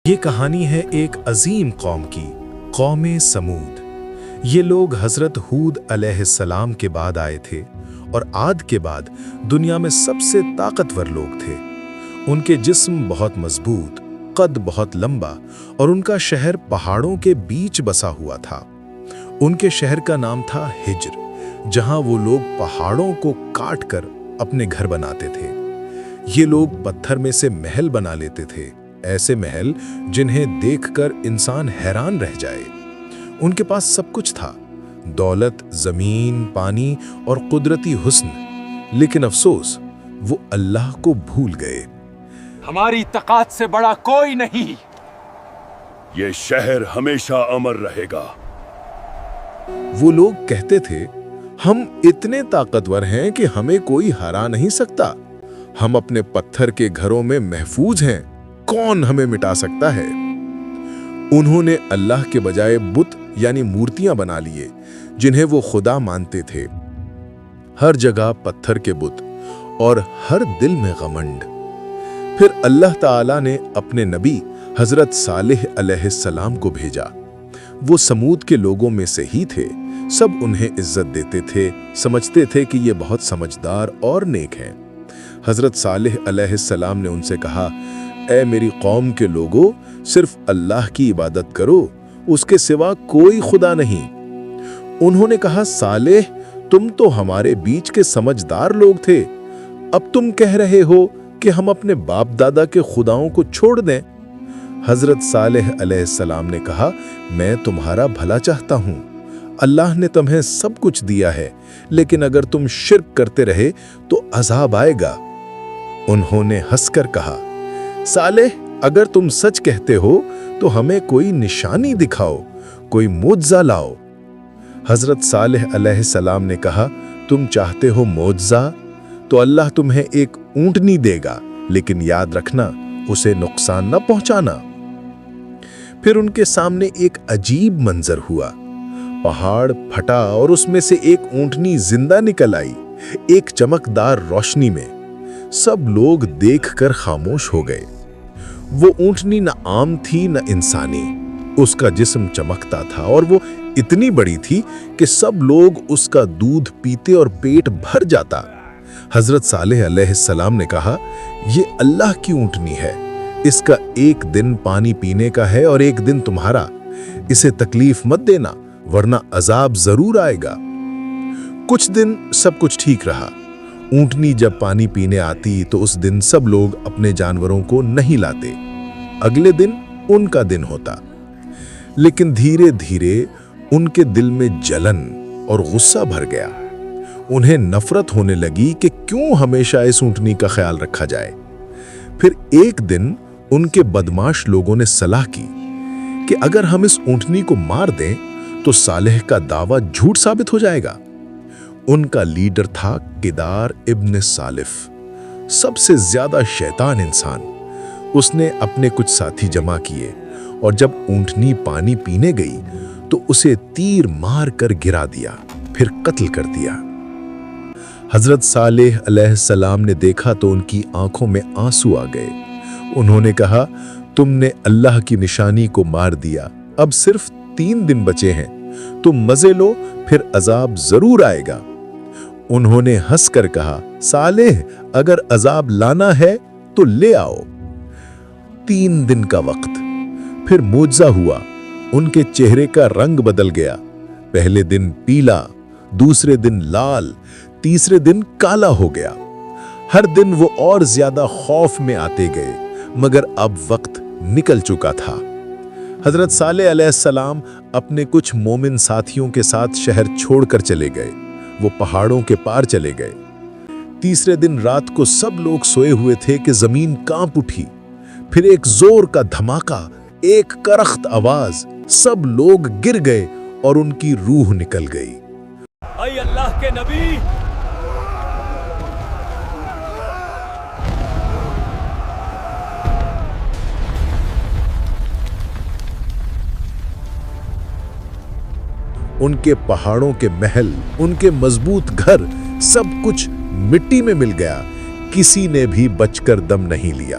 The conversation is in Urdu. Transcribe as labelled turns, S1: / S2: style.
S1: یہ کہانی ہے ایک عظیم قوم کی، قوم سمود۔ یہ لوگ حضرت ہود علیہ السلام کے بعد آئے تھے اور عاد کے بعد دنیا میں سب سے طاقتور لوگ تھے۔ ان کے جسم بہت مضبوط، قد بہت لمبا اور ان کا شہر پہاڑوں کے بیچ بسا ہوا تھا۔ ان کے شہر کا نام تھا ہجر، جہاں وہ لوگ پہاڑوں کو کاٹ کر اپنے گھر بناتے تھے۔ یہ لوگ پتھر میں سے محل بنا لیتے تھے، ایسے محل جنہیں دیکھ کر انسان حیران رہ جائے۔ ان کے پاس سب کچھ تھا، دولت، زمین، پانی اور قدرتی حسن، لیکن افسوس وہ اللہ کو بھول گئے۔
S2: ہماری طاقت سے بڑا کوئی نہیں۔
S3: یہ شہر ہمیشہ امر رہے گا۔
S1: وہ لوگ کہتے تھے، ہم اتنے طاقتور ہیں کہ ہمیں کوئی ہرا نہیں سکتا۔ ہم اپنے پتھر کے گھروں میں محفوظ ہیں، کون ہمیں مٹا سکتا ہے؟ انہوں نے اللہ کے بجائے بت یعنی مورتیاں بنا لیے جنہیں وہ خدا مانتے تھے۔ ہر جگہ پتھر کے بت اور ہر دل میں غمنڈ۔ پھر اللہ تعالیٰ نے اپنے نبی حضرت صالح علیہ السلام کو بھیجا۔ وہ سمود کے لوگوں میں سے ہی تھے، سب انہیں عزت دیتے تھے، سمجھتے تھے کہ یہ بہت سمجھدار اور نیک ہیں۔ حضرت صالح علیہ السلام نے ان سے کہا، اے میری قوم کے لوگوں، صرف اللہ کی عبادت کرو، اس کے سوا کوئی خدا نہیں۔ انہوں نے کہا، صالح، تم تو ہمارے بیچ کے سمجھدار لوگ تھے، اب تم کہہ رہے ہو کہ ہم اپنے باپ دادا کے خداؤں کو چھوڑ دیں۔ حضرت صالح علیہ السلام نے کہا، میں تمہارا بھلا چاہتا ہوں، اللہ نے تمہیں سب کچھ دیا ہے، لیکن اگر تم شرک کرتے رہے تو عذاب آئے گا۔ انہوں نے ہنس کر کہا، صالح، اگر تم سچ کہتے ہو تو ہمیں کوئی نشانی دکھاؤ، کوئی معجزہ لاؤ۔ حضرت صالح علیہ السلام نے کہا، تم چاہتے ہو معجزہ؟ تو اللہ تمہیں ایک اونٹنی دے گا، لیکن یاد رکھنا اسے نقصان نہ پہنچانا۔ پھر ان کے سامنے ایک عجیب منظر ہوا۔ پہاڑ پھٹا اور اس میں سے ایک اونٹنی زندہ نکل آئی، ایک چمکدار روشنی میں۔ سب لوگ دیکھ کر خاموش ہو گئے۔ وہ اونٹنی نہ عام تھی نہ انسانی، اس کا جسم چمکتا تھا اور وہ اتنی بڑی تھی کہ سب لوگ اس کا دودھ پیتے اور پیٹ بھر جاتا۔ حضرت صالح علیہ السلام نے کہا، یہ اللہ کی اونٹنی ہے، اس کا ایک دن پانی پینے کا ہے اور ایک دن تمہارا، اسے تکلیف مت دینا ورنہ عذاب ضرور آئے گا۔ کچھ دن سب کچھ ٹھیک رہا۔ اونٹنی جب پانی پینے آتی تو اس دن سب لوگ اپنے جانوروں کو نہیں لاتے، اگلے دن ان کا دن ہوتا۔ لیکن دھیرے دھیرے ان کے دل میں جلن اور غصہ بھر گیا۔ انہیں نفرت ہونے لگی کہ کیوں ہمیشہ اس اونٹنی کا خیال رکھا جائے۔ پھر ایک دن ان کے بدماش لوگوں نے صلاح کی کہ اگر ہم اس اونٹنی کو مار دیں تو صالح کا دعویٰ جھوٹ ثابت ہو جائے گا۔ ان کا لیڈر تھا کدار ابن سالف، سب سے زیادہ شیطان انسان۔ اس نے اپنے کچھ ساتھی جمع کیے اور جب اونٹنی پانی پینے گئی تو اسے تیر مار کر گرا دیا، پھر قتل کر دیا۔ حضرت صالح علیہ السلام نے دیکھا تو ان کی آنکھوں میں آنسو آ گئے۔ انہوں نے کہا، تم نے اللہ کی نشانی کو مار دیا، اب صرف 3 دن بچے ہیں، تم مزے لو، پھر عذاب ضرور آئے گا۔ انہوں نے ہنس کر کہا، صالح، اگر عذاب لانا ہے تو لے آؤ۔ 3 دن کا وقت، پھر معجزہ ہوا، ان کے چہرے کا رنگ بدل گیا۔ پہلے دن پیلا، دوسرے دن لال، تیسرے دن کالا ہو گیا۔ ہر دن وہ اور زیادہ خوف میں آتے گئے، مگر اب وقت نکل چکا تھا۔ حضرت صالح علیہ السلام اپنے کچھ مومن ساتھیوں کے ساتھ شہر چھوڑ کر چلے گئے۔ وہ پہاڑوں کے پار چلے گئے۔ تیسرے دن رات کو سب لوگ سوئے ہوئے تھے کہ زمین کانپ اٹھی۔ پھر ایک زور کا دھماکہ، ایک کرخت آواز، سب لوگ گر گئے اور ان کی روح نکل گئی۔
S2: اے اللہ کے نبی!
S1: ان کے پہاڑوں کے محل، ان کے مضبوط گھر، سب کچھ مٹی میں مل گیا، کسی نے بھی بچ کر دم نہیں لیا۔